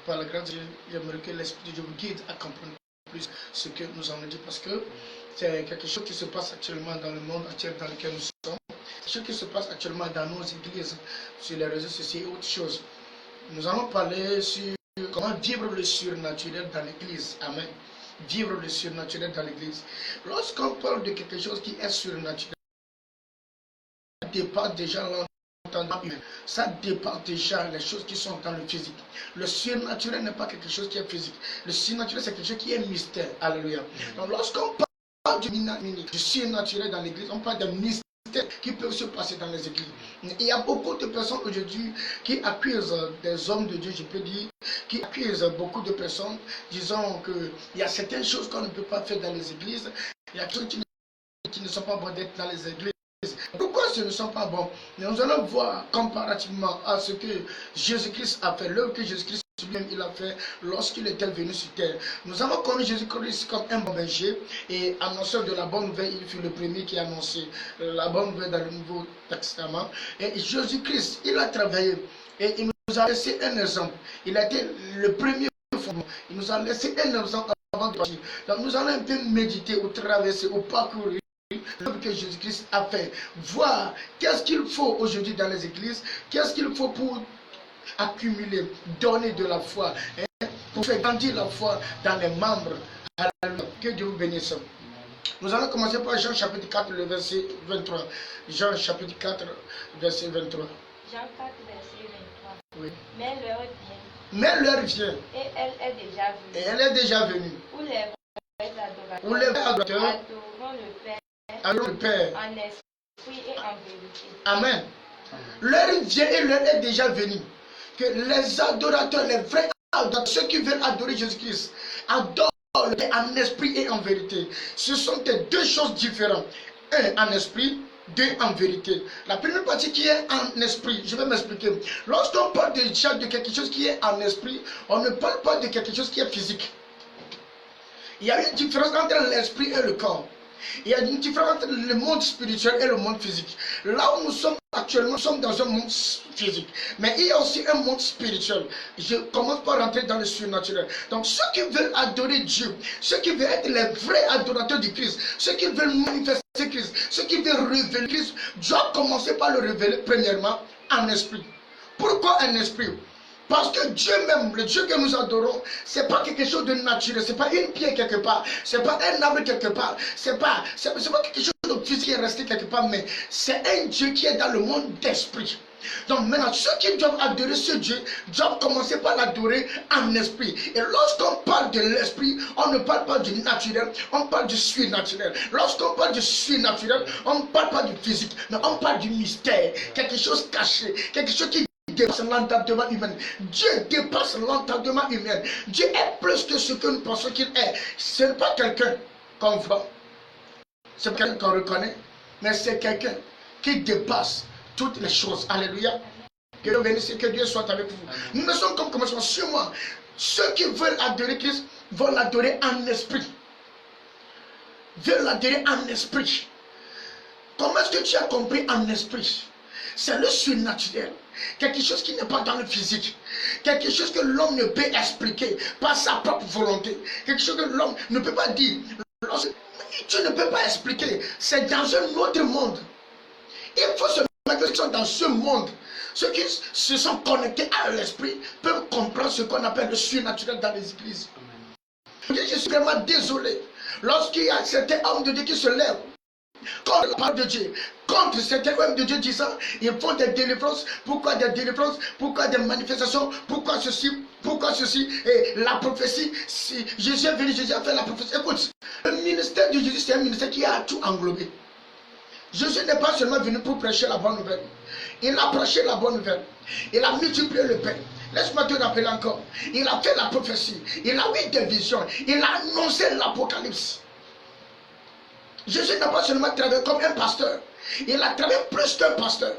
par la grâce de Dieu, j'aimerais que l'Esprit de Dieu vous guide à comprendre plus ce que nous allons dire, parce que c'est quelque chose qui se passe actuellement dans le monde entier dans lequel nous sommes, ce qui se passe actuellement dans nos églises, sur les réseaux sociaux et autre chose. Nous allons parler sur comment vivre le surnaturel dans l'église. Amen. Vivre le surnaturel dans l'église. Lorsqu'on parle de quelque chose qui est surnaturel, ça dépasse déjà l'entendement humain. Ça dépasse déjà les choses qui sont dans le physique. Le surnaturel n'est pas quelque chose qui est physique. Le surnaturel, c'est quelque chose qui est mystère. Alléluia. Donc lorsqu'on parle du surnaturel dans l'église, on parle de mystère qui peuvent se passer dans les églises. Il y a beaucoup de personnes aujourd'hui qui accusent des hommes de Dieu, je peux dire, qui accusent beaucoup de personnes, disant qu'il y a certaines choses qu'on ne peut pas faire dans les églises, il y a des choses qui ne sont pas bonnes d'être dans les églises. Pourquoi ce ne sont pas bons? Nous allons voir comparativement à ce que Jésus-Christ a fait, l'œuvre que Jésus-Christ lui-même il a fait lorsqu'il était venu sur terre. Nous avons connu Jésus-Christ comme un bon berger et annonceur de la bonne nouvelle. Il fut le premier qui a annoncé la bonne nouvelle dans le Nouveau Testament. Et Jésus-Christ, il a travaillé et il nous a laissé un exemple. Il a été le premier fondement. Il nous a laissé un exemple avant de partir. Donc nous allons un peu méditer ou traverser ou parcourir l'œuvre que Jésus-Christ a fait. Voir qu'est-ce qu'il faut aujourd'hui dans les églises, qu'est-ce qu'il faut pour accumuler, donner de la foi, pour faire grandir la foi dans les membres. Alléluia. Que Dieu vous bénisse. Nous allons commencer par Jean chapitre 4, le verset 23. Jean chapitre 4, verset 23. Jean 4, verset 23. Oui. Mais l'heure vient. Mais l'heure vient. Et elle est déjà venue. Et elle est déjà venue. Où les vrais Où les adorateurs adoreront le Père. Adoreront le Père. En esprit et en vérité. Amen. L'heure vient et l'heure est déjà venue. Que les adorateurs, les vrais adorateurs, ceux qui veulent adorer Jésus-Christ, adorent en esprit et en vérité. Ce sont deux choses différentes. Un en esprit, deux en vérité. La première partie qui est en esprit, je vais m'expliquer. Lorsqu'on parle de quelque chose qui est en esprit, on ne parle pas de quelque chose qui est physique. Il y a une différence entre l'esprit et le corps. Il y a une différence entre le monde spirituel et le monde physique. Là où nous sommes actuellement, nous sommes dans un monde physique. Mais il y a aussi un monde spirituel. Je commence par rentrer dans le surnaturel. Donc ceux qui veulent adorer Dieu, ceux qui veulent être les vrais adorateurs du Christ, ceux qui veulent manifester Christ, ceux qui veulent révéler Christ, doivent commencer par le révéler premièrement en esprit. Pourquoi en esprit? Parce que Dieu même, le Dieu que nous adorons, c'est pas quelque chose de naturel, c'est pas une pierre quelque part, c'est pas un arbre quelque part, c'est pas quelque chose de physique qui est resté quelque part, mais c'est un Dieu qui est dans le monde d'esprit. Donc maintenant, ceux qui doivent adorer ce Dieu doivent commencer par l'adorer en esprit. Et lorsqu'on parle de l'esprit, on ne parle pas du naturel, on parle du surnaturel. Lorsqu'on parle du surnaturel, on ne parle pas du physique, mais on parle du mystère, quelque chose caché, quelque chose qui dépasse l'entendement humain. Dieu dépasse l'entendement humain. Dieu est plus que ce que nous pensons qu'il est. Ce n'est pas quelqu'un qu'on voit, c'est pas quelqu'un qu'on reconnaît, mais c'est quelqu'un qui dépasse toutes les choses. Alléluia. Que Dieu bénisse et que Dieu soit avec vous. Nous ne sommes comme commencement sur moi. Ceux qui veulent adorer Christ vont l'adorer en esprit. Veulent l'adorer en esprit. Comment est-ce que tu as compris en esprit? C'est le surnaturel. Quelque chose qui n'est pas dans le physique. Quelque chose que l'homme ne peut expliquer par sa propre volonté. Quelque chose que l'homme ne peut pas dire. Tu ne peux pas expliquer. C'est dans un autre monde. Il faut se mettre qui sont dans ce monde. Ceux qui se sont connectés à l'esprit peuvent comprendre ce qu'on appelle le surnaturel dans les églises. Je suis vraiment désolé. Lorsqu'il y a certains hommes de Dieu qui se lèvent contre la parole de Dieu, contre certains hommes de Dieu disant ils font des délivrances. Pourquoi des délivrances? Pourquoi des manifestations? Pourquoi ceci? Pourquoi ceci? Et la prophétie, si Jésus est venu, Jésus a fait la prophétie. Écoute, le ministère de Jésus, c'est un ministère qui a tout englobé. Jésus n'est pas seulement venu pour prêcher la bonne nouvelle. Il a prêché la bonne nouvelle. Il a multiplié le pain. Laisse-moi te rappeler encore. Il a fait la prophétie. Il a eu des visions. Il a annoncé l'Apocalypse. Jésus n'a pas seulement travaillé comme un pasteur. Il a travaillé plus qu'un pasteur.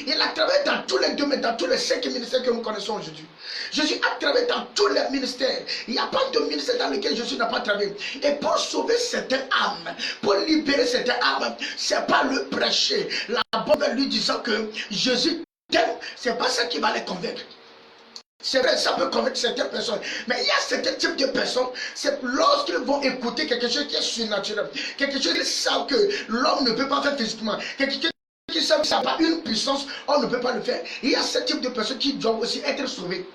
Il a travaillé dans tous les domaines, dans tous les 5 ministères que nous connaissons aujourd'hui. Jésus a travaillé dans tous les ministères. Il n'y a pas de ministère dans lequel Jésus n'a pas travaillé. Et pour sauver certaines âmes, pour libérer certaines âmes, c'est pas le prêcher. La bonne nouvelle lui disant que Jésus t'aime, c'est pas ça qui va les convaincre. C'est vrai, ça peut convaincre certaines personnes. Mais il y a certains types de personnes, c'est lorsqu'ils vont écouter quelque chose qui est surnaturel, quelque chose qu'ils savent que l'homme ne peut pas faire physiquement, quelque chose qui savent que ça n'a pas une puissance, on ne peut pas le faire. Il y a ce type de personnes qui doivent aussi être sauvées.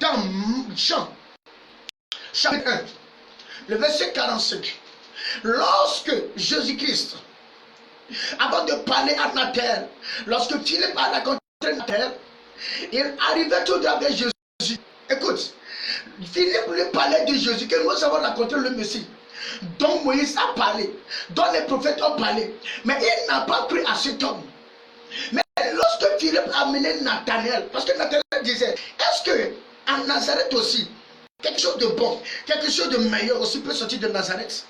Dans Jean, chapitre 1, le verset 45, lorsque Jésus-Christ, avant de parler à Nathanaël, lorsque Philippe a rencontré Nathanaël, il arrivait tout droit avec Jésus. Écoute, Philippe lui parlait de Jésus, que nous avons rencontré le Messie, dont Moïse a parlé, dont les prophètes ont parlé. Mais il n'a pas cru à cet homme. Mais lorsque Philippe a amené Nathanaël, parce que Nathanaël disait, est-ce que en Nazareth aussi, quelque chose de bon, quelque chose de meilleur aussi peut sortir de Nazareth?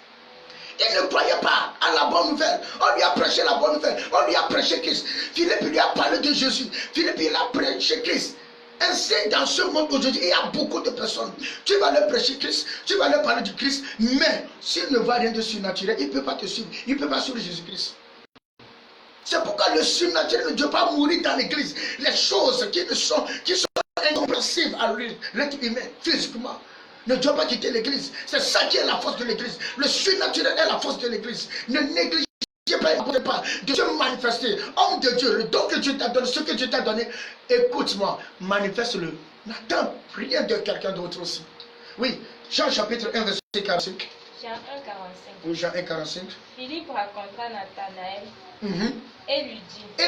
Il ne croyait pas à la bonne nouvelle. On lui a prêché la bonne nouvelle. On lui a prêché Christ. Philippe lui a parlé de Jésus. Philippe il a prêché Christ. Ainsi, dans ce monde aujourd'hui, il y a beaucoup de personnes. Tu vas leur prêcher Christ, tu vas leur parler du Christ, mais s'il ne voit rien de surnaturel, il ne peut pas te suivre. Il ne peut pas suivre Jésus-Christ. C'est pourquoi le surnaturel ne doit pas mourir dans l'église. Les choses qui sont incompréhensibles à l'être humain, physiquement, ne doit pas quitter l'église. C'est ça qui est la force de l'église. Le surnaturel est la force de l'église. Ne négligez pas de se manifester. Homme de Dieu, le don que Dieu t'a donné, ce que Dieu t'a donné, écoute-moi, manifeste-le. N'attends rien de quelqu'un d'autre aussi. Oui, Jean chapitre 1, verset 45. Jean 1, 45. Oui, Jean 1, 45. Philippe rencontra Nathanaël et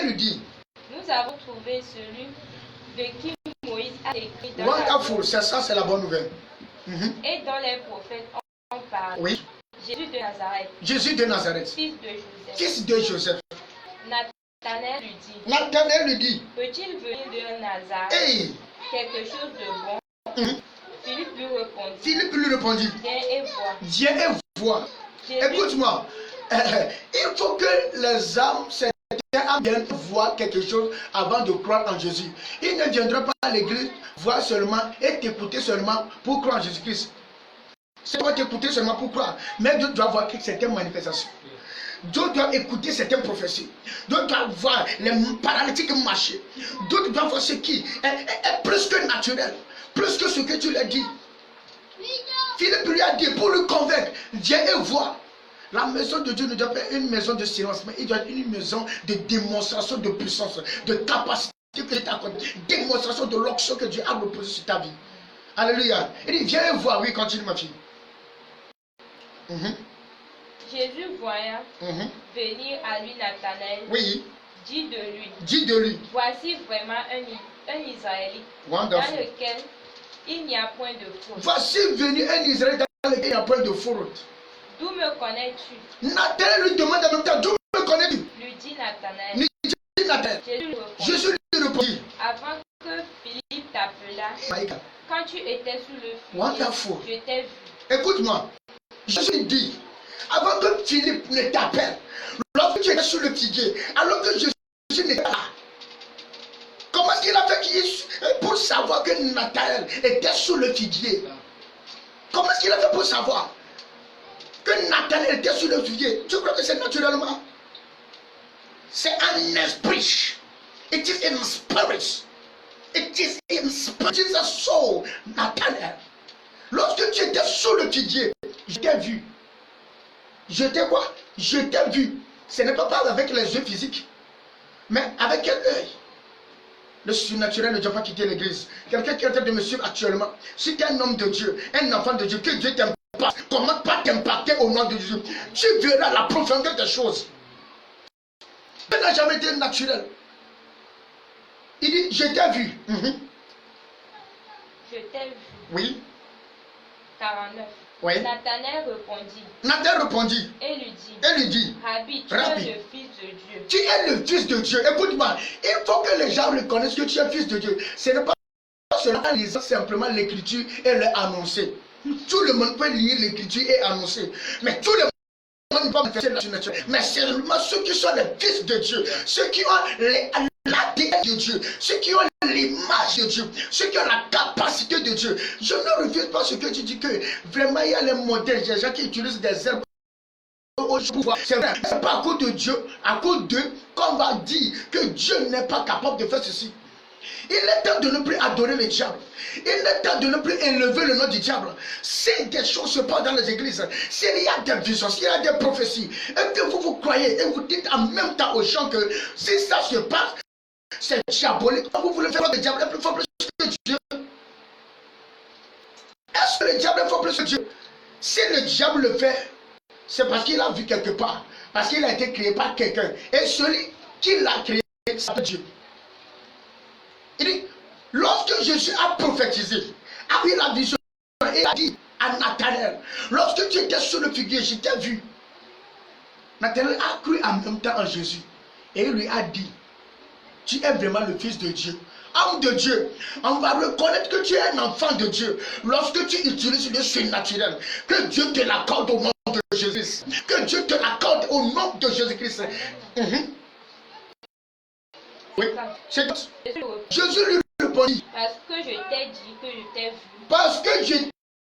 lui dit, nous avons trouvé celui de qui Moïse a écrit dans Wonderful, c'est ça, c'est la bonne nouvelle. Et dont les prophètes ont parlé. Oui. Jésus de Nazareth. Jésus de Nazareth. Fils de Joseph. Fils de Joseph. Nathanaël lui dit. Nathanaël lui dit. Peut-il venir de Nazareth? Hey. Quelque chose de bon? Philippe lui répondit. Philippe lui répondit. Viens et vois. Viens et vois. Écoute-moi. Il faut que les âmes, certaines âmes viennent voir quelque chose avant de croire en Jésus. Ils ne viendront pas à l'église voir seulement et t'écouter seulement pour croire en Jésus-Christ. C'est pas t'écouter seulement pour croire, mais Dieu doit voir certaines manifestations. D'autres doivent écouter certaines prophéties. D'autres doivent voir les paralytiques marcher. D'autres doivent voir ce qui est plus que naturel, plus que ce que tu lui as dit. Philippe lui a dit pour le convaincre, viens et vois. La maison de Dieu ne doit pas être une maison de silence, mais il doit être une maison de démonstration de puissance, de capacité que Dieu t'a accordée, démonstration de l'onction que Dieu a reposée sur ta vie. Alléluia. Il dit, viens et vois. Oui, continue ma fille. Jésus voyant venir à lui Nathanaël, oui, dit de lui, voici vraiment un Israélite Wonderful. Dans lequel il n'y a point de fraude. Voici venu un Israélite dans lequel il n'y a point de fraude. D'où me connais-tu? Nathanaël lui demande en même temps, d'où me connais-tu? Lui dit Nathanaël. Jésus lui répondit. Avant que Philippe t'appelât, quand tu étais sous le figuier, je t'ai vu. Écoute-moi, Jésus dit, avant que Philippe ne t'appelle, lorsque tu étais sous le figuier, alors que Jésus n'était pas là, comment est-ce qu'il a fait pour savoir que Nathanaël était sous le figuier? Comment est-ce qu'il a fait pour savoir que Nathanaël était sous le figuier? Tu crois que c'est naturellement? C'est un esprit. It is in spirit. It is in spirit. It is a soul. Nathanaël. Lorsque tu étais sous le figuier, je t'ai vu. Je t'ai quoi? Je t'ai vu. Ce n'est pas avec les yeux physiques, mais avec quel œil? Le surnaturel ne doit pas quitter l'église. Quelqu'un qui est en train de me suivre actuellement, si tu es un homme de Dieu, un enfant de Dieu, que Dieu t'impacte, comment pas t'impacter au nom de Dieu? Tu verras la profondeur des choses. Ça n'a jamais été naturel. Il dit, je t'ai vu. Je t'ai vu. Oui. 49. Oui. Nathanaël répondit. Et lui dit. Rabbi, tu es le Fils de Dieu. Tu es le Fils de Dieu. Écoute-moi, il faut que les gens reconnaissent que tu es Fils de Dieu. Ce n'est pas seulement en lisant simplement l'écriture et l'annoncer. Tout le monde peut lire l'écriture et annoncer. Mais tout le monde ne peut pas faire la surnaturelle. Mais seulement ceux qui sont les fils de Dieu, ceux qui ont l'ADN de Dieu, ceux qui ont l'image de Dieu, ceux qui ont la capacité de Dieu. Je ne refuse pas ce que tu dis que vraiment il y a les modèles, des gens qui utilisent des herbes. C'est vrai, c'est pas à cause de Dieu, à cause d'eux, qu'on va dire que Dieu n'est pas capable de faire ceci. Il est temps de ne plus adorer le diable. Il est temps de ne plus élever le nom du diable. Si des choses se passent dans les églises, s'il y a des visions, s'il y a des prophéties, et que vous croyez et vous dites en même temps aux gens que si ça se passe, c'est diabolique. Vous voulez faire le diable est plus fort plus que Dieu. Est-ce que le diable est fort plus que Dieu? Si le diable le fait, c'est parce qu'il a vu quelque part. Parce qu'il a été créé par quelqu'un. Et celui qui l'a créé, c'est Dieu. Il dit, lorsque Jésus a prophétisé, a eu la vision, il a dit à Nathanaël, lorsque tu étais sur le figuier, je t'ai vu. Nathanaël a cru en même temps en Jésus. Et il lui a dit, tu es vraiment le Fils de Dieu. Homme de Dieu, on va reconnaître que tu es un enfant de Dieu lorsque tu utilises le surnaturel. Que Dieu te l'accorde au nom de Jésus. Que Dieu te l'accorde au nom de Jésus-Christ. Oui, c'est Jésus lui répondit. Parce que je t'ai dit que je t'ai vu. Parce que je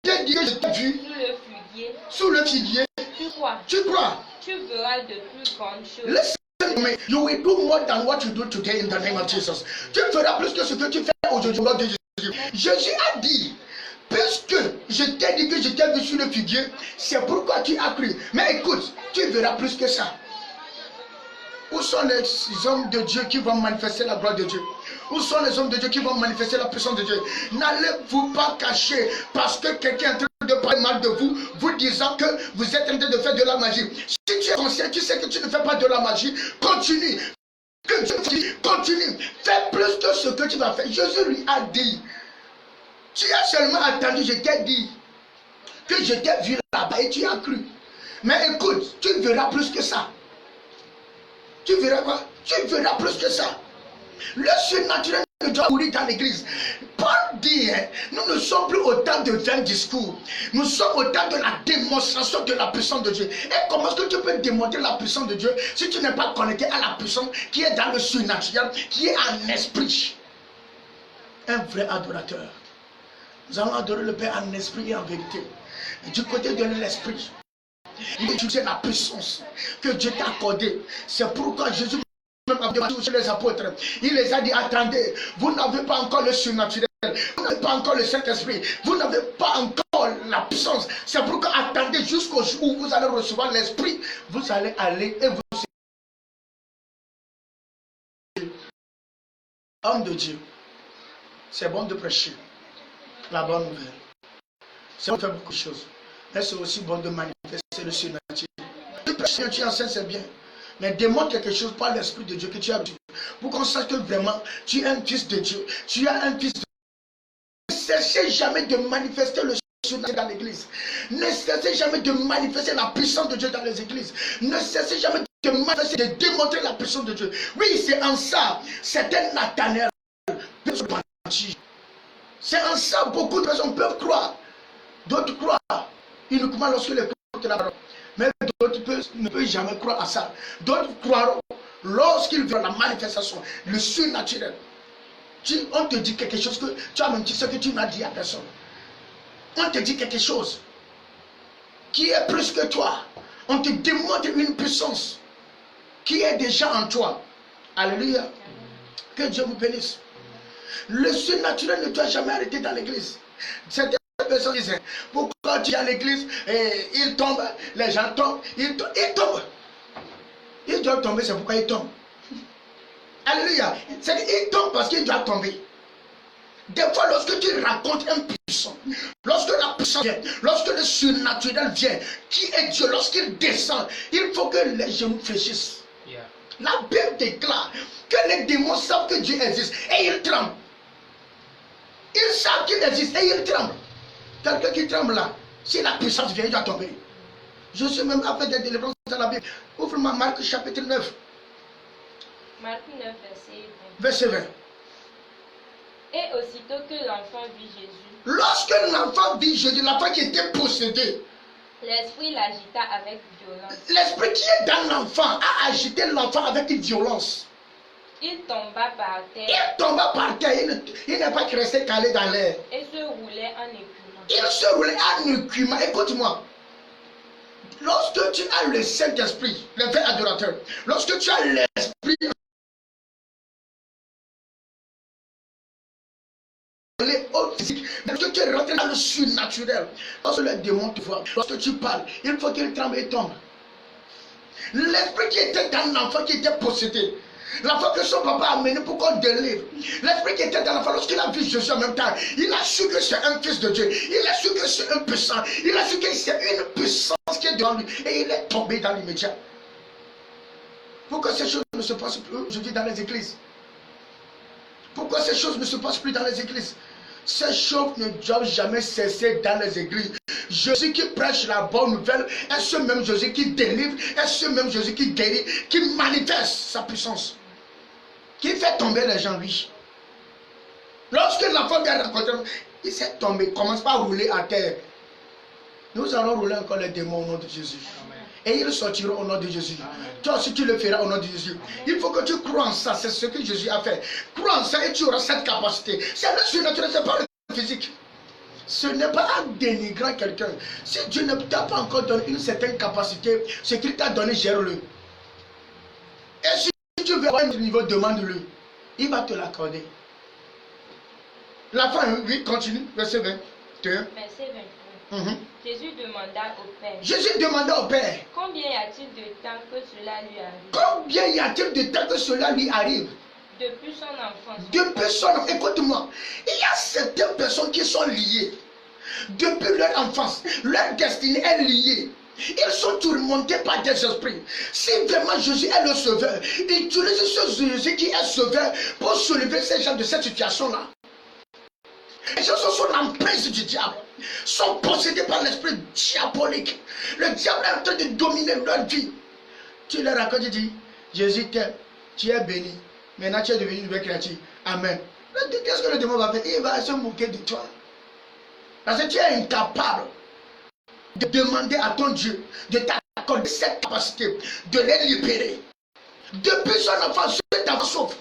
t'ai dit que je t'ai vu. Sous le figuier. Sous le figuier. Tu crois. Tu crois. Tu verras de plus grandes choses. Listen to me. You will do more than what you do today in the name of Jesus. Tu feras plus que ce que tu fais aujourd'hui au nom de Jésus. Jésus a dit, puisque je t'ai dit que je t'ai vu sur le figuier, c'est pourquoi tu as cru. Mais écoute, tu verras plus que ça. Où sont les hommes de Dieu qui vont manifester la gloire de Dieu? Où sont les hommes de Dieu qui vont manifester la puissance de Dieu? N'allez-vous pas cacher parce que quelqu'un est en train de parler mal de vous, vous disant que vous êtes en train de faire de la magie. Si tu es conscient, tu sais que tu ne fais pas de la magie, continue. Que Dieu te dit, continue. Fais plus que ce que tu vas faire. Jésus lui a dit, tu as seulement attendu, je t'ai dit que je t'ai vu là-bas et tu as cru. Mais écoute, tu verras plus que ça. Tu verras quoi? Tu verras plus que ça. Le surnaturel doit mourir dans l'église. Paul dit, nous ne sommes plus au temps de vains discours. Nous sommes au temps de la démonstration de la puissance de Dieu. Et comment est-ce que tu peux démontrer la puissance de Dieu si tu n'es pas connecté à la puissance qui est dans le surnaturel, qui est en esprit? Un vrai adorateur. Nous allons adorer le Père en esprit et en vérité. Et du côté de l'esprit, il utilisait la puissance que Dieu t'a accordée. C'est pourquoi Jésus même a demandé sur les apôtres. Il les a dit, attendez, vous n'avez pas encore le surnaturel, vous n'avez pas encore le Saint-Esprit, vous n'avez pas encore la puissance. C'est pourquoi attendez jusqu'au jour où vous allez recevoir l'Esprit. Vous allez aller et vous... Homme de Dieu, c'est bon de prêcher la bonne nouvelle. C'est bon de faire beaucoup de choses. Mais c'est aussi bon de manifester le surnaturel. Tu prêches, tu enseignes, c'est bien. Mais démontre quelque chose par l'Esprit de Dieu que tu as reçu. Pour qu'on sache que vraiment, tu es un fils de Dieu. Tu es un fils de Dieu. Ne cessez jamais de manifester le surnaturel dans l'église. Ne cessez jamais de manifester la puissance de Dieu dans les églises. Ne cessez jamais de manifester, de démontrer la puissance de Dieu. Oui, c'est en ça. C'est un Nathanaël. C'est en ça beaucoup de personnes peuvent croire. D'autres croient uniquement lorsqu'ils écoutent la parole. Mais d'autres ne peuvent jamais croire à ça. D'autres croiront lorsqu'ils verront la manifestation, le surnaturel. On te dit quelque chose que tu as menti, ce que tu n'as dit à personne. On te dit quelque chose qui est plus que toi. On te démontre une puissance qui est déjà en toi. Alléluia. Que Dieu vous bénisse. Le surnaturel ne doit jamais arrêter dans l'église. Certaines personnes disent, pourquoi tu es à l'église et il tombe, les gens tombent, il tombe. Il doit tomber, c'est pourquoi il tombe. Alléluia. Il tombe parce qu'il doit tomber. Des fois, lorsque tu racontes un puissant, lorsque la puissance vient, lorsque le surnaturel vient, qui est Dieu, lorsqu'il descend, il faut que les genoux fléchissent. Yeah. La Bible déclare que les démons savent que Dieu existe et ils tremblent. Ils savent qu'il existe et ils tremblent. Quelqu'un qui tremble là, si la puissance vient, il doit tomber. Je suis même avec des délivrances dans la Bible. Ouvre-moi Marc chapitre 9. Marc 9, verset 20. Et aussitôt que l'enfant vit Jésus. Lorsque l'enfant vit Jésus, l'enfant qui était possédé. L'esprit l'agita avec violence. L'esprit qui est dans l'enfant a agité l'enfant avec violence. Il tomba par terre. Il tomba par terre. Il n'est pas resté calé dans l'air. Et se roulait en écumant. Il se roulait en écumant. Écoute-moi. Lorsque tu as le Saint-Esprit, le vrai adorateur, lorsque tu as l'Esprit physique, mais lorsque tu es rentré dans le surnaturel, lorsque le démon te voit, lorsque tu parles, il faut qu'il tremble et tombe. L'esprit qui était dans l'enfant qui était possédé, l'enfant que son papa a amené pour qu'on délivre, l'esprit qui était dans l'enfant, lorsqu'il a vu Jésus en même temps, il a su que c'est un fils de Dieu, il a su que c'est un puissant, il a su que c'est une puissance qui est devant lui, et il est tombé dans l'immédiat. Pourquoi ces choses ne se passent plus aujourd'hui dans les églises? Pourquoi ces choses ne se passent plus dans les églises? Ces choses ne doivent jamais cesser dans les églises. Jésus qui prêche la bonne nouvelle est ce même Jésus qui délivre, est ce même Jésus qui guérit, qui manifeste sa puissance, qui fait tomber les gens riches. Lorsque l'enfant vient rencontrer, il s'est tombé, commence pas à rouler à terre. Nous allons rouler encore les démons au nom de Jésus. Amen. Et ils sortiront au nom de Jésus. Amen. Toi aussi tu le feras au nom de Jésus. Amen. Il faut que tu crois en ça, c'est ce que Jésus a fait. Crois en ça et tu auras cette capacité. C'est le surnaturel, ce n'est pas le physique. Ce n'est pas en dénigrant quelqu'un. Si Dieu ne t'a pas encore donné une certaine capacité, ce qu'il t'a donné, gère-le. Et si tu veux avoir un niveau, demande-le. Il va te l'accorder. La fin, oui, continue, verset 20. Verset 21. Jésus demanda au Père. Jésus demanda au Père. Combien y a-t-il de temps que cela lui arrive? Combien y a-t-il de temps que cela lui arrive? Depuis son enfance. Depuis son enfance. Écoute-moi. Il y a certaines personnes qui sont liées. Depuis leur enfance, leur destinée est liée. Ils sont tourmentés par des esprits. Si vraiment Jésus est le sauveur, utilise ce Jésus qui est sauveur pour soulever ces gens de cette situation-là. Les gens sont sous l'emprise du diable, sont possédés par l'esprit diabolique. Le diable est en train de dominer leur vie. Tu leur racontes, tu dis, Jésus t'aime, tu es béni. Maintenant tu es devenu une nouvelle créature. Amen. Qu'est-ce que le démon va faire? Il va se moquer de toi. Parce que tu es incapable de demander à ton Dieu de t'accorder cette capacité, de les libérer. Depuis son enfance, cet enfant souffre.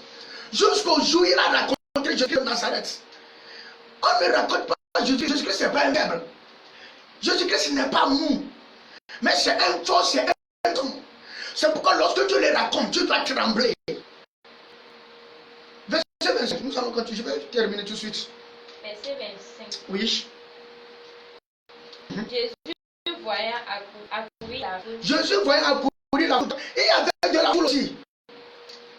Jusqu'au jour où il a rencontré Jésus de Nazareth. On ne raconte pas Jésus. Jésus-Christ n'est pas un faible. Jésus-Christ n'est pas mou. Mais c'est un fort, c'est un homme. C'est pourquoi lorsque tu les racontes, tu dois trembler. Verset 25, nous allons continuer. Je vais terminer tout de suite. Verset 25. Oui. Jésus voyant accourir la foule. Jésus voyant accourir la foule. Et il y avait de la foule aussi.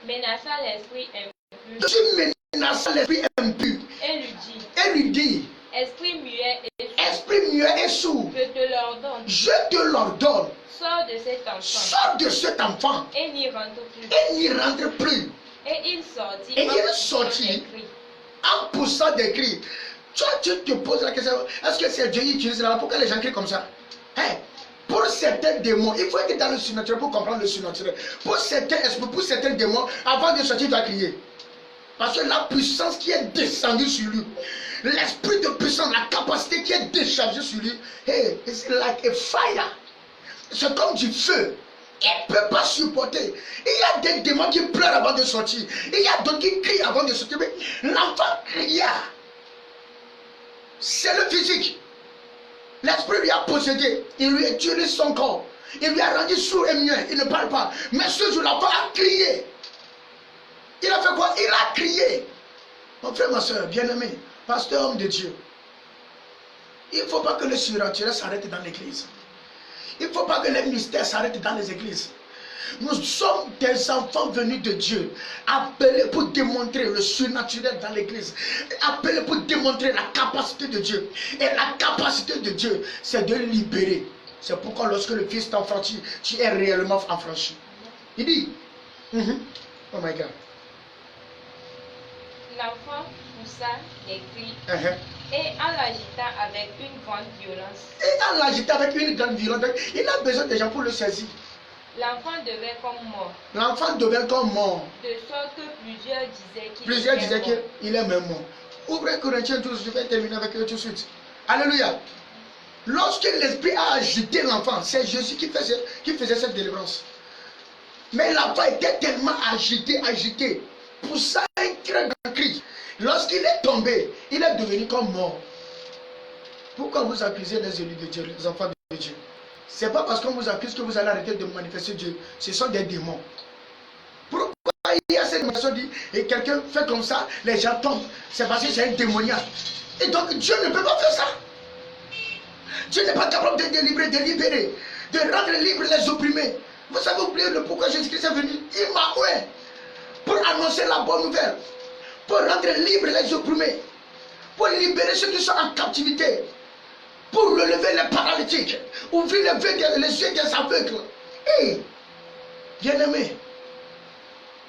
Menaça l'esprit impur. Jésus menaça l'esprit impur. Et lui dit. Esprit muet et sourd. Esprit muet et sourd. Je te l'ordonne. Je te l'ordonne. Sors de cet enfant. Sors de cet enfant. Et n'y rentre plus. Et n'y rentre plus. Et il sortit. Et il sortit en poussant des cris. Toi, tu te poses la question, est-ce que c'est Dieu qui utilise là? Pourquoi les gens crient comme ça? Hey, pour certains démons, il faut être dans le surnaturel pour comprendre le surnaturel. Pour certains esprits, pour certains démons, avant de sortir, tu dois crier. Parce que la puissance qui est descendue sur lui, l'esprit de puissance, la capacité qui est déchargée sur lui, hey, it's like a fire. C'est comme du feu. Il ne peut pas supporter. Il y a des démons qui pleurent avant de sortir. Il y a d'autres qui crient avant de sortir. Mais l'enfant cria. C'est le physique. L'esprit lui a possédé. Il lui a tué son corps. Il lui a rendu sourd et muet. Il ne parle pas. Mais ce jour, l'enfant a crié. Il a fait quoi? Il a crié. Mon frère, ma soeur, bien-aimé, pasteur, homme de Dieu. Il ne faut pas que le surnaturel s'arrête dans l'église. Il ne faut pas que les mystères s'arrêtent dans les églises. Nous sommes des enfants venus de Dieu, appelés pour démontrer le surnaturel dans l'église, appelés pour démontrer la capacité de Dieu. Et la capacité de Dieu, c'est de libérer. C'est pourquoi lorsque le Fils t'enfranchit, tu es réellement affranchi. Il dit, oh my God. L'enfant poussa des cris et en l'agitant avec une grande violence. Il a besoin de gens pour le saisir. L'enfant devait comme mort. L'enfant devait comme mort. De sorte que plusieurs disaient qu'il est même mort. Ouvrez Corinthiens 12, je vais terminer avec eux tout de suite. Alléluia. Lorsque l'esprit a agité l'enfant, c'est Jésus qui faisait cette délivrance. Mais l'enfant était tellement agité, poussa un très grand cri. Lorsqu'il est tombé, il est devenu comme mort. Pourquoi vous accusez les élus de Dieu, les enfants de Dieu? Ce n'est pas parce qu'on vous accuse que vous allez arrêter de manifester Dieu. Ce sont des démons. Pourquoi il y a cette manifestation dit et quelqu'un fait comme ça, les gens tombent? C'est parce que c'est un démoniaque. Et donc Dieu ne peut pas faire ça. Dieu n'est pas capable de délivrer, de libérer, de rendre libres les opprimés. Vous savez oublier le pourquoi Jésus-Christ est venu. Il m'a oué pour annoncer la bonne nouvelle, pour rendre libres les opprimés, pour libérer ceux qui sont en captivité, pour relever les paralytiques, ouvrir les yeux des aveugles. Et, bien-aimé,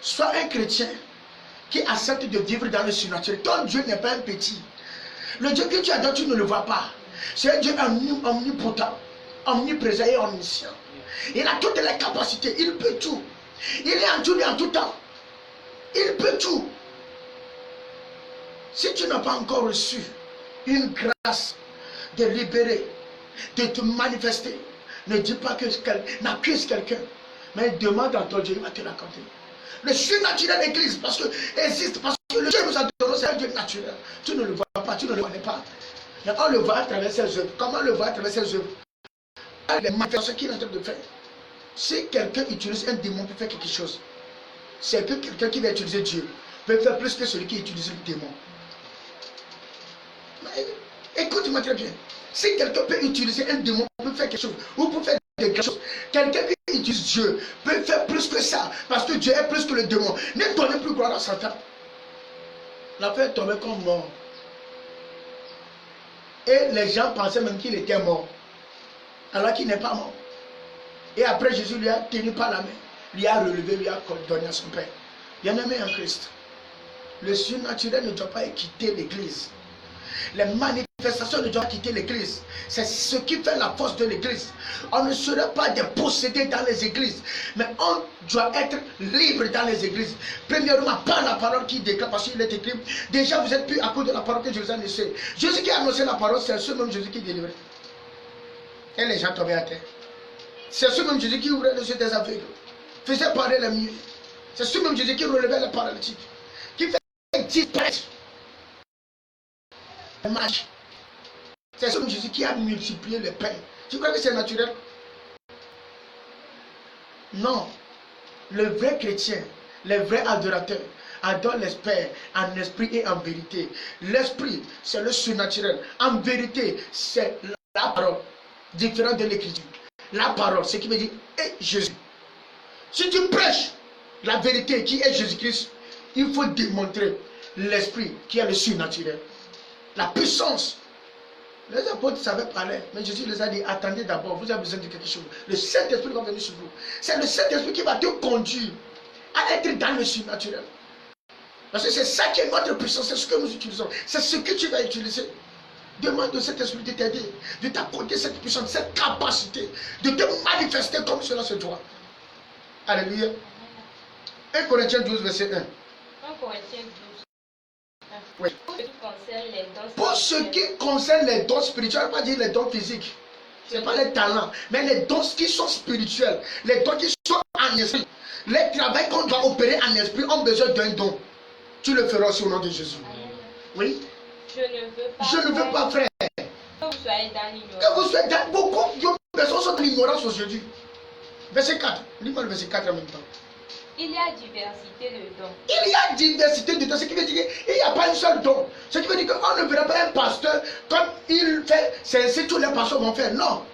sois un chrétien qui accepte de vivre dans le surnaturel. Ton Dieu n'est pas un petit. Le Dieu que tu adores, tu ne le vois pas. C'est un Dieu omnipotent, omniprésent et omniscient. Il a toutes les capacités, il peut tout. Il est en tout et en tout temps. Il peut tout. Si tu n'as pas encore reçu une grâce de libérer, de te manifester, ne dis pas que n'accuse quelqu'un, mais demande à ton Dieu, il va te raconter. Le surnaturel église, parce que existe, parce que le Dieu nous a donné, c'est un Dieu naturel. Tu ne le vois pas, tu ne le connais pas. Mais on le voit à travers ses œuvres. Comment on le voit à travers ses œuvres? Les manifestations qu'il est en train de faire. Si quelqu'un utilise un démon pour faire quelque chose, c'est que quelqu'un qui va utiliser Dieu peut faire plus que celui qui utilise le démon. Écoute-moi très bien. Si quelqu'un peut utiliser un démon pour faire quelque chose, ou pour faire des choses, quelqu'un qui utilise Dieu peut faire plus que ça, parce que Dieu est plus que le démon. Ne donnez plus gloire à Satan. L'affaire est tombée comme mort. Et les gens pensaient même qu'il était mort, alors qu'il n'est pas mort. Et après, Jésus lui a tenu par la main, lui a relevé, lui a donné à son Père. Bien-aimé en Christ, le surnaturel ne doit pas quitter l'église. Les manifestations ne doivent pas quitter l'église. C'est ce qui fait la force de l'église. On ne serait pas des possédés dans les églises, mais on doit être libre dans les églises. Premièrement, par la parole qui déclare, parce qu'il est écrit, déjà vous êtes plus à cause de la parole que Jésus a annoncée. Jésus qui a annoncé la parole, c'est ce même Jésus qui délivrait. Et les gens tombaient à terre. C'est ce même Jésus qui ouvrait les yeux des aveugles, faisait parler les muets. C'est ce même Jésus qui relevait les paralytiques, qui fait disparaître les mages. C'est ce même Jésus qui a multiplié le pain. Tu crois que c'est naturel? Non. Le vrai chrétien, le vrai adorateur, adore l'esprit en esprit et en vérité. L'esprit, c'est le surnaturel. En vérité, c'est la parole, différente de l'écriture. La parole, ce qui veut dire est Jésus. Si tu prêches la vérité qui est Jésus-Christ, il faut démontrer l'esprit qui est le surnaturel. La puissance. Les apôtres savaient parler, mais Jésus les a dit, attendez d'abord, vous avez besoin de quelque chose. Le Saint-Esprit va venir sur vous. C'est le Saint-Esprit qui va te conduire à être dans le surnaturel. Parce que c'est ça qui est notre puissance, c'est ce que nous utilisons. C'est ce que tu vas utiliser. Demande au Saint-Esprit de t'aider, de t'accorder cette puissance, cette capacité, de te manifester comme cela se doit. Alléluia. 1 Corinthiens 12, verset 1. 1 Corinthiens 12. Oui. Pour ce qui concerne les dons spirituels, on ne va pas dire les dons physiques. Ce n'est pas les talents, mais les dons qui sont spirituels, les dons qui sont en esprit. Les travaux qu'on doit opérer en esprit ont besoin d'un don. Tu le feras au nom de Jésus. Oui. Je ne veux pas, frère, que vous soyez dans l'ignorance. Que vous soyez dans beaucoup de personnes sont dans l'ignorance aujourd'hui. Verset 4. Lis-moi le verset 4 en même temps. Il y a diversité de dons. Il y a diversité de dons. Ce qui veut dire qu'il n'y a pas un seul don. Ce qui veut dire qu'on ne verra pas un pasteur comme il fait. C'est ainsi que tous les pasteurs vont faire. Non.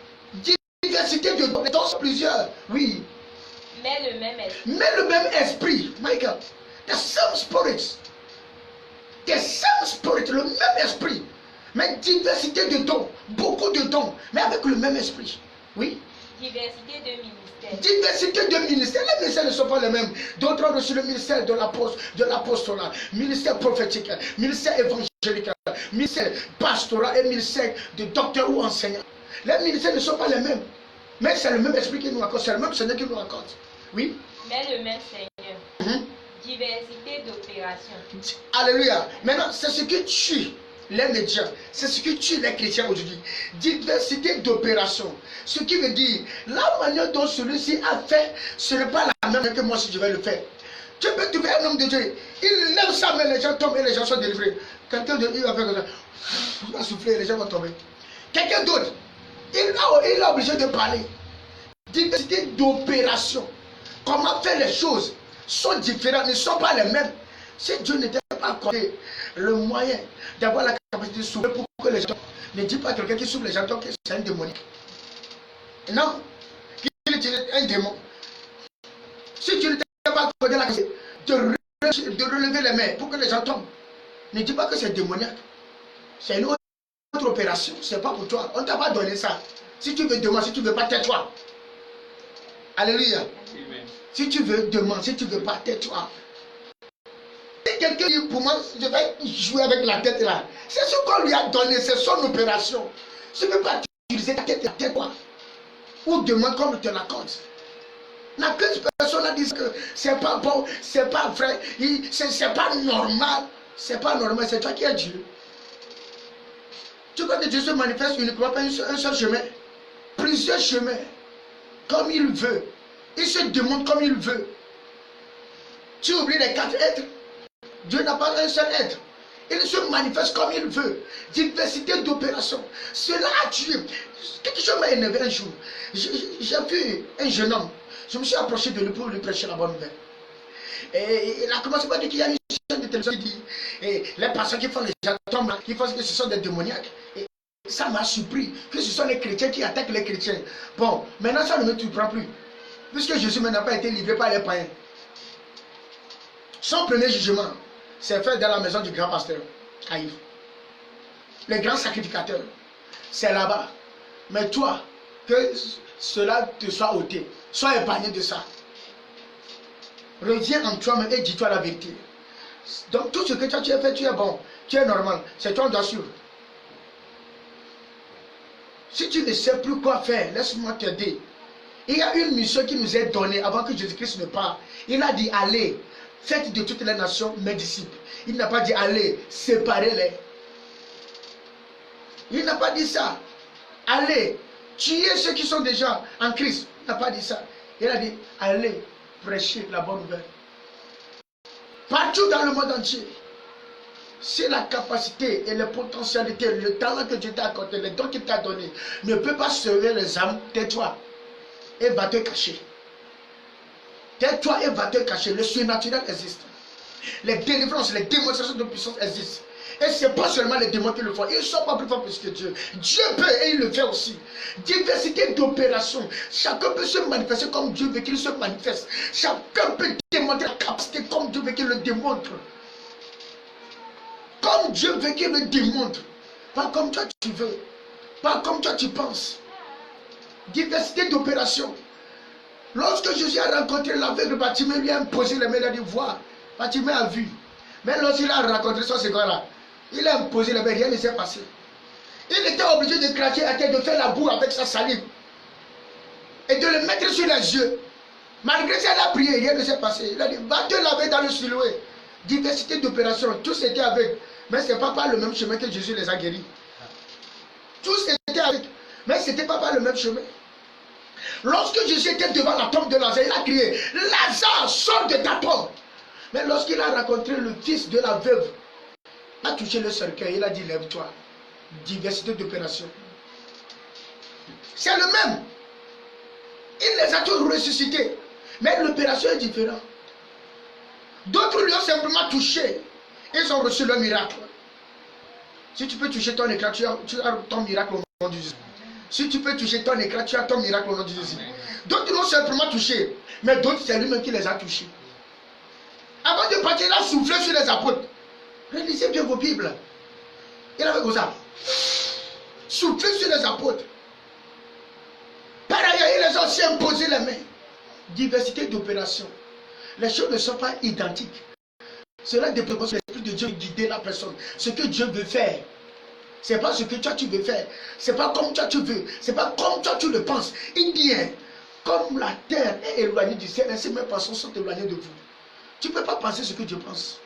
Diversité de dons. Les dons sont plusieurs. Oui. Mais le même esprit. Mais le même esprit. My God. The same spirit. The same spirit. Le même esprit. Mais diversité de dons. Beaucoup de dons. Mais avec le même esprit. Oui. Diversité de ministères. Diversité de ministères. Les ministères ne sont pas les mêmes. D'autres ont reçu le ministère de l'apostolat, ministère prophétique, ministère évangélique, ministère pastoral et ministère de docteur ou enseignant. Les ministères ne sont pas les mêmes. Mais c'est le même esprit qui nous accorde. C'est le même Seigneur qui nous accorde. Oui. Mais le même Seigneur. Diversité d'opérations. Alléluia. Maintenant, c'est ce que tue les médias. C'est ce que tue les chrétiens aujourd'hui. Diversité d'opérations. Ce qui veut dire, la manière dont celui-ci a fait, ce n'est pas la même que moi si je vais le faire. Tu peux trouver un homme de Dieu. Il lève sa main, les gens tombent et les gens sont délivrés. Quelqu'un d'autre, il va faire comme ça. Il va souffler et les gens vont tomber. Quelqu'un d'autre, il est obligé de parler. Diversité d'opérations. Comment faire les choses sont différentes, ne sont pas les mêmes. Si Dieu n'était pas accordé le moyen d'avoir la capacité de souffler pour que les gens... Ne dis pas à quelqu'un qui souffle les gens que c'est un démoniaque. Non, qu'il est un démon. Si tu ne t'es pas accordé la capacité de relever les mains pour que les gens tombent, ne dis pas que c'est démoniaque. C'est une autre opération, c'est pas pour toi. On ne t'a pas donné ça. Si tu veux demander, si tu ne veux pas, tais-toi. Alléluia. Amen. Si tu veux demander, si tu ne veux pas, tais-toi. Si quelqu'un dit pour moi, je vais jouer avec la tête là, c'est ce qu'on lui a donné, c'est son opération. Si tu ne veux pas utiliser ta tête, tais-toi. Ou demande qu'on te l'accorde. La personne a dit que c'est pas bon, c'est pas vrai, c'est pas normal. C'est pas normal, c'est toi qui es Dieu. Tu crois que Dieu se manifeste uniquement par un seul chemin? Plusieurs chemins, comme il veut. Il se demande comme il veut. Tu oublies les 4 êtres. Dieu n'a pas un seul être. Il se manifeste comme il veut. Diversité d'opérations. Cela a tué. Quelque chose m'a énervé un jour. J'ai vu un jeune homme. Je me suis approché de lui pour lui prêcher la bonne nouvelle. Et il a commencé par dire qu'il y a une chaîne de télévision qui dit les personnes qui font les atomes, qui pensent que ce sont des démoniaques. Et ça m'a surpris que ce sont les chrétiens qui attaquent les chrétiens. Bon, maintenant ça ne me surprend plus. Puisque Jésus n'a pas été livré par les païens. Son premier jugement, c'est fait dans la maison du grand pasteur, Caïphe. Le grand sacrificateur, c'est là-bas. Mais toi, que cela te soit ôté, sois épargné de ça. Reviens en toi-même et dis-toi la vérité. Donc tout ce que tu as fait, tu es bon, tu es normal, c'est toi qui dois suivre. Si tu ne sais plus quoi faire, laisse-moi t'aider. Il y a une mission qui nous est donnée avant que Jésus-Christ ne parte. Il a dit allez, faites de toutes les nations mes disciples. Il n'a pas dit allez, séparez-les. Il n'a pas dit ça. Allez, tuez ceux qui sont déjà en Christ. Il n'a pas dit ça. Il a dit allez, prêcher la bonne nouvelle. Partout dans le monde entier. Si la capacité et les potentialités, le talent que Dieu t'a accordé, les dons qu'il t'a donné, ne peut pas sauver les âmes, tais-toi. Et va te cacher. Tais-toi et va te cacher. Le surnaturel existe. Les délivrances, les démonstrations de puissance existent. Et ce n'est pas seulement les démons qui le font. Ils ne sont pas plus forts que Dieu. Dieu peut et il le fait aussi. Diversité d'opérations. Chacun peut se manifester comme Dieu veut qu'il se manifeste. Chacun peut démontrer la capacité comme Dieu veut qu'il le démontre. Comme Dieu veut qu'il le démontre. Pas comme toi tu veux. Pas comme toi tu penses. Diversité d'opérations. Lorsque Jésus a rencontré l'aveugle, Bartimée lui a imposé les mains, il a dit vois. Bartimée a vu. Mais lorsqu'il a rencontré son second là, il a imposé les mains, rien ne s'est passé. Il était obligé de cracher à terre, de faire la boue avec sa salive. Et de le mettre sur les yeux. Malgré ça, il a prié, rien ne s'est passé. Il a dit va te laver dans le Siloué. Diversité d'opérations, tous étaient avec. Mais ce n'est pas par le même chemin que Jésus les a guéris. Tous étaient avec. Mais ce n'était pas par le même chemin. Lorsque Jésus était devant la tombe de Lazare, il a crié Lazare, sors de ta tombe. Mais lorsqu'il a rencontré le fils de la veuve, il a touché le cercueil, il a dit lève-toi. Diversité d'opérations. C'est le même. Il les a tous ressuscités. Mais l'opération est différente. D'autres lui ont simplement touché. Ils ont reçu le miracle. Si tu peux toucher ton écran, tu as ton miracle au nom de Jésus. Si tu peux toucher ton écran, tu as ton miracle au nom de Jésus. D'autres l'ont simplement touché. Mais d'autres, c'est lui-même qui les a touchés. Avant de partir, il a soufflé sur les apôtres. Relisez bien vos Bibles. Il avait comme ça. Soufflé sur les apôtres. Par ailleurs, il les a aussi imposé les mains. Diversité d'opérations. Les choses ne sont pas identiques. Cela dépend de l'Esprit de Dieu guider la personne. Ce que Dieu veut faire. Ce n'est pas ce que toi tu veux faire. Ce n'est pas comme toi tu veux. Ce n'est pas comme toi tu le penses. Il dit, comme la terre est éloignée du ciel, ainsi mes pensées sont éloignées de vous. Tu ne peux pas penser ce que Dieu pense.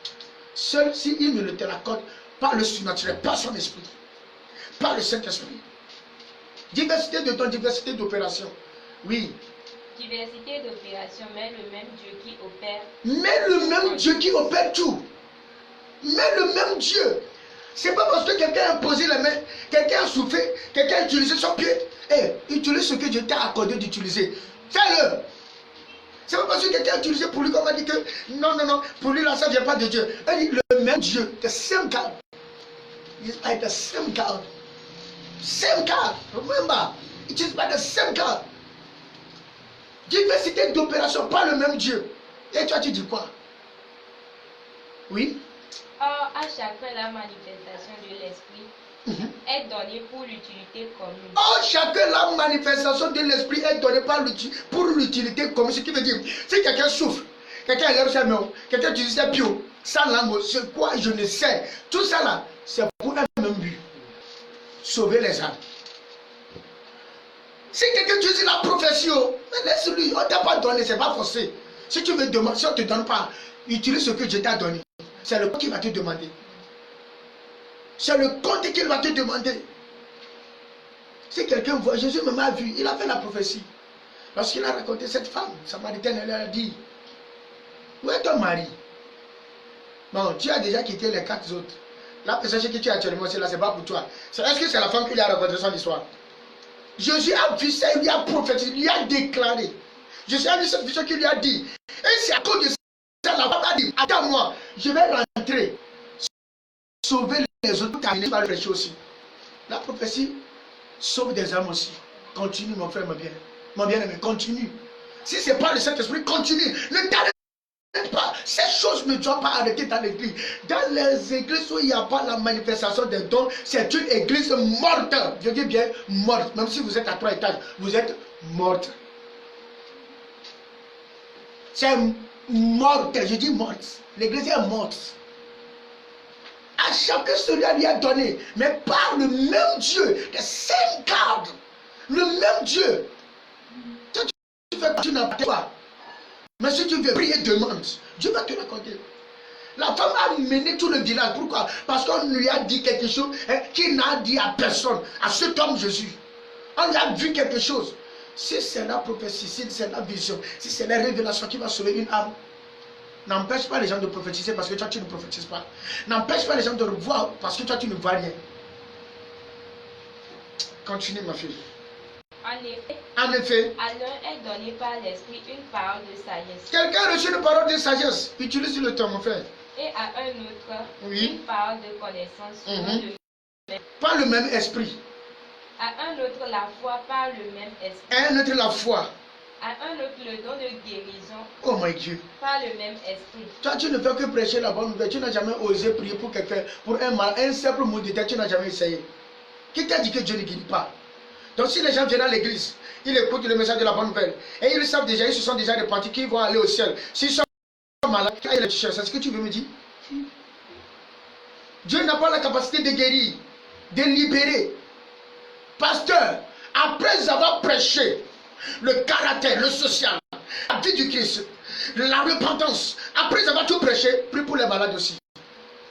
Seul s'il ne te l'accorde par le surnaturel, par son esprit, par le Saint-Esprit. Diversité de dons, diversité d'opérations. Oui. Diversité d'opérations, mais le même Dieu qui opère. Mais le même Dieu qui opère tout. Mais le même Dieu. C'est pas parce que quelqu'un a imposé les mains, quelqu'un a soufflé, quelqu'un a utilisé son pied. Utilise ce que Dieu t'a accordé d'utiliser. Fais-le. C'est pas parce que quelqu'un a utilisé pour lui qu'on m'a dit que non, pour lui là ça ne vient pas de Dieu. Elle dit le même Dieu, the same God. It's by the same God. Same God. Remember, it is by the same God. Diversité d'opération, pas le même Dieu. Et toi, tu dis quoi? Oui? Or, à chacun, la manifestation de l'esprit est donnée pour l'utilité commune. Or, chacun, la manifestation de l'esprit est donnée pour l'utilité commune. Ce qui veut dire, si quelqu'un souffre, quelqu'un a l'air sermon, quelqu'un utilise des pions, sans langue, c'est quoi, je ne sais. Tout ça là, c'est pour un même but. Sauver les âmes. Si quelqu'un utilise la prophétie, laisse-lui, on ne t'a pas donné, c'est pas forcé. Si tu veux demander, si on ne te donne pas, utilise ce que Dieu t'a donné. C'est le compte qui va te demander. C'est le compte qu'il va te demander. Si quelqu'un voit, Jésus me m'a vu, il a fait la prophétie. Lorsqu'il a raconté cette femme, samaritaine, elle a dit, où est ton mari? Bon, tu as déjà quitté les 4 autres. La personne que tu as actuellement, c'est là, c'est pas pour toi. Est-ce que c'est la femme qui lui a raconté son histoire? Jésus a vu ça, il lui a prophétisé, il lui a déclaré. Jésus a vu cette vision qu'il lui a dit. Et c'est à cause de ça, la femme a dit, attends-moi, je vais rentrer, sauver les autres, terminer par le péché aussi. La prophétie sauve des âmes aussi. Continue, mon frère, mon bien-aimé, continue. Si ce n'est pas le Saint-Esprit, continue. Ne t'arrête pas. Ces choses ne doivent pas arrêter dans l'église. Dans les églises où il n'y a pas la manifestation des dons, c'est une église morte. Je dis bien morte. Même si vous êtes à 3 étages, vous êtes morte. C'est morte. Je dis morte. L'église est morte. À chacun celui-là lui a donné. Mais par le même Dieu, le same God. Le même Dieu. Toi, tu fais tu n'as pas. Mais si tu veux prier, demande. Dieu va te raconter. La femme a mené tout le village. Pourquoi? Parce qu'on lui a dit quelque chose qu'il n'a dit à personne. À cet homme Jésus. On lui a vu quelque chose. Si c'est la prophétie, si c'est la vision, si c'est la révélation qui va sauver une âme, n'empêche pas les gens de prophétiser parce que toi tu ne prophétises pas. N'empêche pas les gens de voir parce que toi tu ne vois rien. Continue ma fille. En effet, à l'un est donné par l'esprit une parole de sagesse. Quelqu'un a reçu une parole de sagesse. Utilise le temps, mon frère. Et à un autre, une parole de connaissance. Par le même esprit. À un autre, la foi par le même esprit. À un autre, la foi. À un autre, le don de guérison. Oh mon Dieu. Par le même esprit. Toi, tu ne fais que prêcher la bonne nouvelle. Tu n'as jamais osé prier pour quelqu'un, pour un mal, un simple mot de tête. Tu n'as jamais essayé. Qui t'a dit que Dieu ne guérit pas? Donc si les gens viennent à l'église, ils écoutent le message de la bonne nouvelle, et ils savent déjà, ils se sont déjà repentis qu'ils vont aller au ciel. S'ils sont malades, c'est ce que tu veux me dire? Dieu n'a pas la capacité de guérir, de libérer. Pasteur, après avoir prêché le caractère, le social, la vie du Christ, la repentance, après avoir tout prêché, prie pour les malades aussi.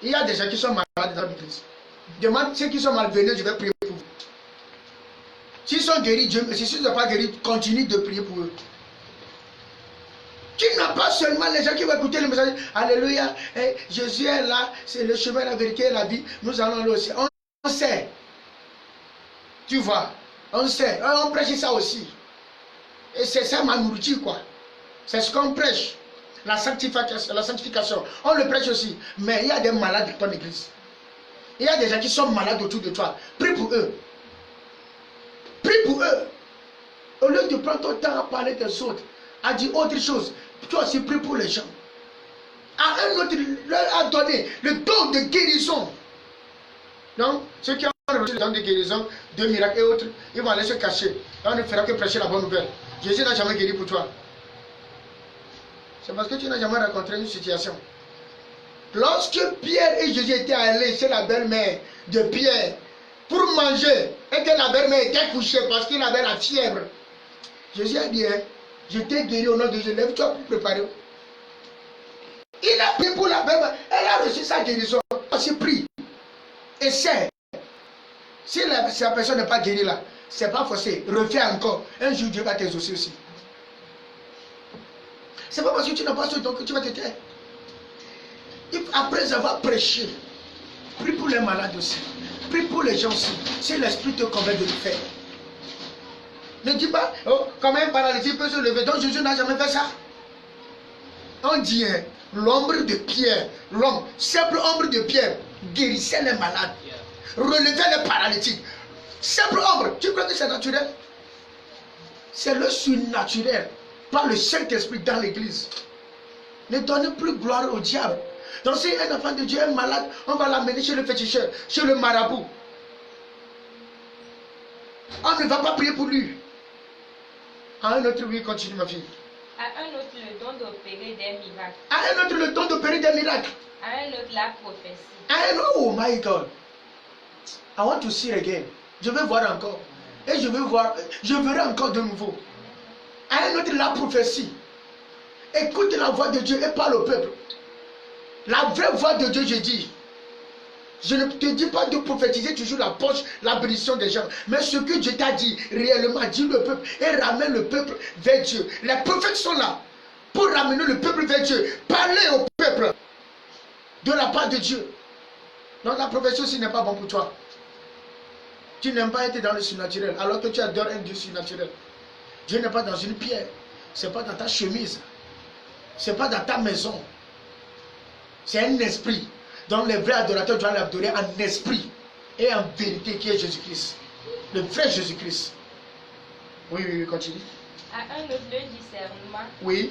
Il y a des gens qui sont malades dans l'église. Demande ceux qui sont malvenus, je vais prier pour vous. S'ils sont guéris, Dieu merci. S'ils ne sont pas guéris, continue de prier pour eux. Tu n'as pas seulement les gens qui vont écouter le message. Alléluia, Jésus est là, c'est le chemin, la vérité et la vie. Nous allons aller aussi. On sait. Tu vois, on sait. On prêche ça aussi. Et c'est ça ma nourriture, quoi. C'est ce qu'on prêche. La sanctification. On le prêche aussi. Mais il y a des malades dans ton église. Il y a des gens qui sont malades autour de toi. Prie pour eux. Prie pour eux. Au lieu de prendre ton temps à parler des autres, à dire autre chose, toi aussi prie pour les gens. À un autre, leur a donné le don de guérison. Donc, ceux qui ont reçu le don de guérison, de miracles et autres, ils vont aller se cacher. Et on ne fera que prêcher la bonne nouvelle. Jésus n'a jamais guéri pour toi. C'est parce que tu n'as jamais rencontré une situation. Lorsque Pierre et Jésus étaient allés chez la belle-mère de Pierre pour manger, et que la belle-mère était couchée parce qu'il avait la fièvre, Jésus a dit, je t'ai guéri au nom de Jésus, lève-toi pour préparer. Il a prié pour la belle-mère, elle a reçu sa guérison. Aussi prie. Essaie. Si la personne n'est pas guérie là, c'est pas forcé. Refais encore. Un jour, Dieu va t'exaucer aussi. C'est pas parce que tu n'as pas ce don que tu vas te taire. Après avoir prêché, prie pour les malades aussi. Prie pour les gens aussi. Si l'esprit te convainc de le faire. Ne dis pas, oh, comment un paralytique peut se lever. Donc Jésus n'a jamais fait ça. On dit, l'ombre de Pierre, l'homme, simple ombre de Pierre, guérissait les malades. relever les paralytiques. Simple ombre, tu crois que c'est naturel? C'est le surnaturel par le Saint-Esprit dans l'église. Ne donnez plus gloire au diable. Donc si un enfant de Dieu est malade, on va l'amener chez le féticheur, chez le marabout. On ne va pas prier pour lui. À un autre, oui, continue ma fille. À un autre le don d'opérer des miracles. À un autre le don d'opérer des miracles. À un autre la prophétie. À un autre, oh my God. I want to see again. Je veux voir encore. Et je verrai encore de nouveau. À un autre la prophétie. Écoute la voix de Dieu et parle au peuple. La vraie voix de Dieu, je dis. Je ne te dis pas de prophétiser toujours la poche, la bénédiction des gens. Mais ce que Dieu t'a dit, réellement, dis le peuple et ramène le peuple vers Dieu. Les prophètes sont là pour ramener le peuple vers Dieu. Parlez au peuple de la part de Dieu. Donc la prophétie aussi n'est pas bon pour toi. Tu n'aimes pas être dans le surnaturel alors que tu adores un Dieu surnaturel. Dieu n'est pas dans une pierre. Ce n'est pas dans ta chemise. Ce n'est pas dans ta maison. C'est un esprit. Donc les vrais adorateurs doivent l'adorer en esprit et en vérité qui est Jésus-Christ. Le vrai Jésus-Christ. Oui, oui, oui, continue. À un autre le discernement Oui.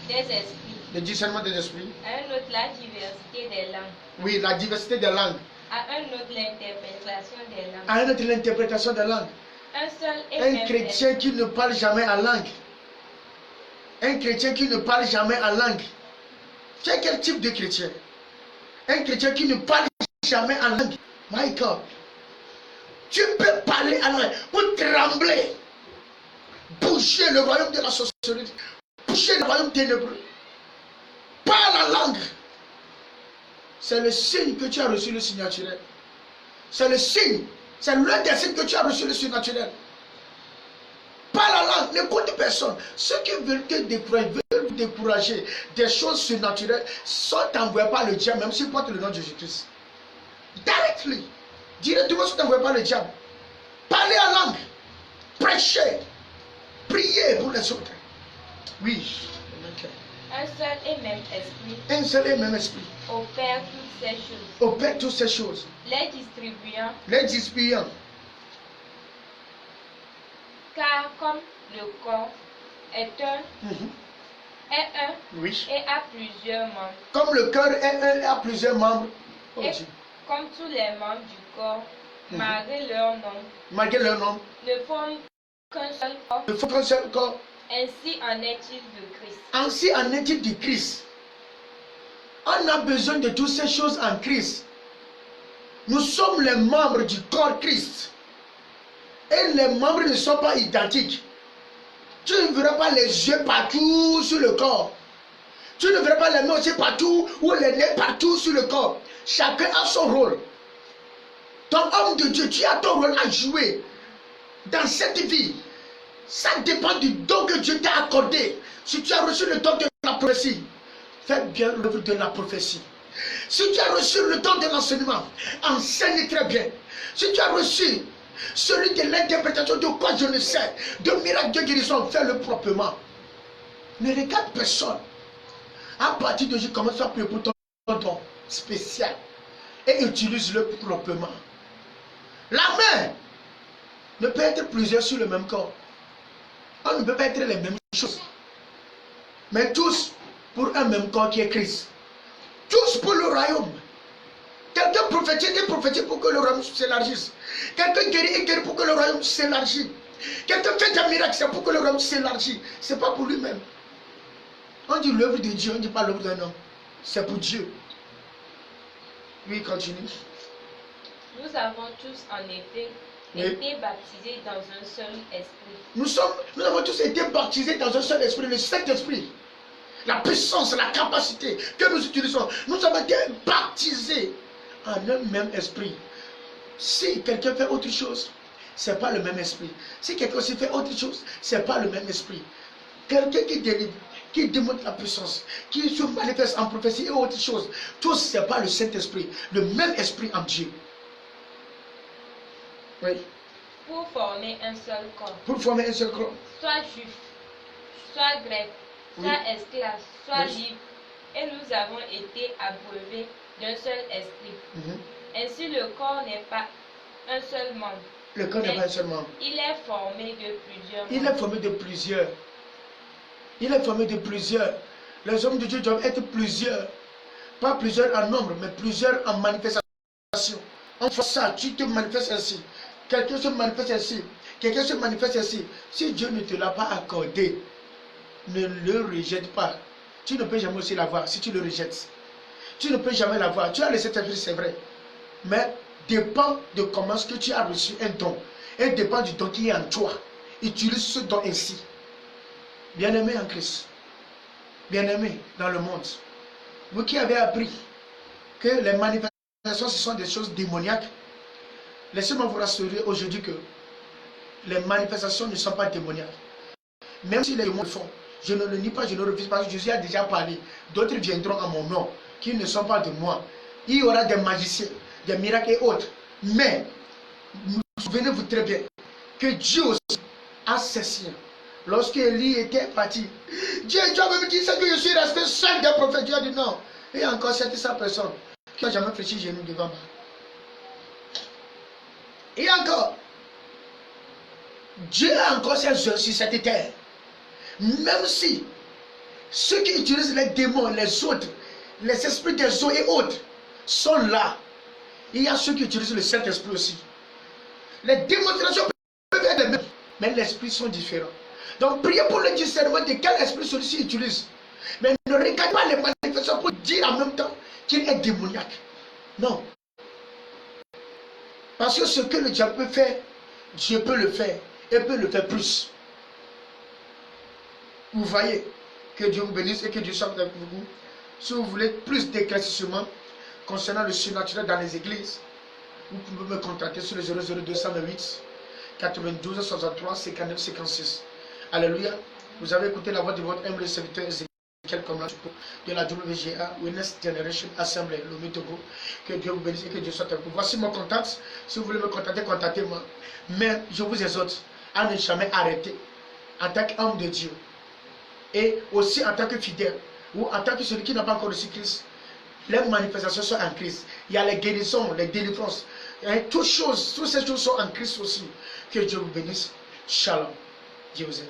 des esprits. Le discernement des esprits. À un autre la diversité des langues. Oui, la diversité des langues. À un autre l'interprétation des langues. À un autre l'interprétation des langues. Un seul et Un même chrétien qui ne parle jamais en langue. Un chrétien qui ne parle jamais en langue. Tu es quel type de chrétien? Un chrétien qui ne parle jamais en langue. My God. Tu peux parler en langue pour trembler. Boucher le royaume de la sorcellerie. Boucher le royaume ténébreux. Parle en langue. C'est le signe que tu as reçu le surnaturel. C'est le signe. C'est l'un des signes que tu as reçu le surnaturel. Parle en langue. N'écoute personne. Ceux qui veulent te décourager des choses surnaturelles sont envoyés par le diable, même s'ils portent le nom de Jésus-Christ. Directly. Directement sont envoyés par le diable. Parlez en langue. Prêchez. Priez pour les autres. Oui. un seul et même esprit Un seul et même esprit opère toutes ces choses, opère toutes ces choses, les distribuant, les distribuant. Car comme le corps est un, Oui. et a plusieurs membres, Comme le cœur est un et a plusieurs membres. Oh et Dieu. comme tous les membres du corps, Mhm. malgré leur nom, ne forment qu'un seul corps, faut qu'un seul corps. ainsi en est-il de Christ. Ainsi en est-il du Christ. On a besoin de toutes ces choses en Christ. Nous sommes les membres du corps Christ. Et les membres ne sont pas identiques. Tu ne verras pas les yeux partout sur le corps. Tu ne verras pas les mains aussi partout ou les nez partout sur le corps. Chacun a son rôle. Ton homme de Dieu, tu as ton rôle à jouer dans cette vie. Ça dépend du don que Dieu t'a accordé. Si tu as reçu le don de la prophétie, fais bien l'œuvre de la prophétie. Si tu as reçu le don de l'enseignement, enseigne très bien. Si tu as reçu celui de l'interprétation de quoi je ne sais, de miracle de guérison, fais-le proprement. Ne regarde personne. À partir de aujourd'hui, commence à prier pour ton don spécial et utilise-le proprement. La main ne peut être plusieurs sur le même corps. On ne peut pas être les mêmes choses. Mais tous pour un même corps qui est Christ. Tous pour le royaume. Quelqu'un prophétise pour que le royaume s'élargisse. Quelqu'un guérit et guérit pour que le royaume s'élargisse. Quelqu'un fait un miracle, c'est pour que le royaume s'élargisse. Ce n'est pas pour lui-même. On dit l'œuvre de Dieu, on ne dit pas l'œuvre d'un homme. C'est pour Dieu. Oui, continue. Nous avons tous en effet été baptisés dans un seul esprit. Nous avons tous été baptisés dans un seul esprit, le Saint-Esprit. La puissance, la capacité que nous utilisons. Nous avons été baptisés en un même esprit. Si quelqu'un fait autre chose, ce n'est pas le même esprit. Si quelqu'un aussi fait autre chose, ce n'est pas le même esprit. Quelqu'un qui délivre, qui démontre la puissance, qui se manifeste en prophétie et autre chose, tous, ce n'est pas le Saint-Esprit, le même esprit en Dieu. Oui. Pour former un seul corps. Pour former un seul corps. Soit juif, soit grec, soit esclave, soit libre. Et nous avons été abreuvés d'un seul esprit. Ainsi, le corps n'est pas un seul membre. Le corps n'est pas un seul membre. Il est formé de plusieurs membres. Il est formé de plusieurs. Il est formé de plusieurs. Les hommes de Dieu doivent être plusieurs. Pas plusieurs en nombre, mais plusieurs en manifestation. En faisant ça, tu te manifestes ainsi. Quelqu'un se manifeste ainsi. Quelqu'un se manifeste ainsi. Si Dieu ne te l'a pas accordé, ne le rejette pas. Tu ne peux jamais aussi l'avoir si tu le rejettes. Tu ne peux jamais l'avoir. Tu as le Saint-Esprit, c'est vrai. Mais dépend de comment est-ce que tu as reçu un don. Et dépend du don qui est en toi. Utilise ce don ainsi. Bien-aimé en Christ. Bien-aimé dans le monde. Vous qui avez appris que les manifestations, ce sont des choses démoniaques. Laissez-moi vous rassurer aujourd'hui que les manifestations ne sont pas démoniaques. Même si les démons le font, je ne le nie pas, je ne le refuse pas. Jésus a déjà parlé. D'autres viendront à mon nom, qui ne sont pas de moi. Il y aura des magiciens, des miracles et autres. Mais, souvenez-vous très bien que Dieu aussi a ses signes. Lorsque Élie était parti, Dieu a même dit que je suis resté seul des prophètes. Dieu a dit non. Il y a encore 700 personnes qui n'ont jamais fléchi genou devant moi. Et encore, Dieu a encore ses œuvres sur cette terre. Même si ceux qui utilisent les démons, les autres, les esprits des eaux et autres sont là, il y a ceux qui utilisent le Saint-Esprit aussi. Les démonstrations peuvent être les mêmes, mais les esprits sont différents. Donc priez pour le discernement de quel esprit celui-ci utilise. Mais ne regardez pas les manifestations pour dire en même temps qu'il est démoniaque. Non. Parce que ce que le diable peut faire, Dieu peut le faire. Et peut le faire plus. Vous voyez, que Dieu vous bénisse et que Dieu soit avec vous. Si vous voulez plus d'éclaircissement concernant le surnaturel dans les églises, vous pouvez me contacter sur le 00228 92 63 59 56. Alléluia. Vous avez écouté la voix de votre humble serviteur Ezekiel Komla de la WGA, Witness Generation Assembly, Lomé Togo. Que Dieu vous bénisse et que Dieu soit avec vous. Voici mon contact. Si vous voulez me contacter, contactez-moi. Mais je vous exhorte à ne jamais arrêter en tant qu'homme de Dieu. Et aussi en tant que fidèle, ou en tant que celui qui n'a pas encore reçu Christ. Les manifestations sont en Christ. Il y a les guérisons, les délivrances. Toutes ces choses sont en Christ aussi. Que Dieu vous bénisse. Shalom. Dieu vous aime.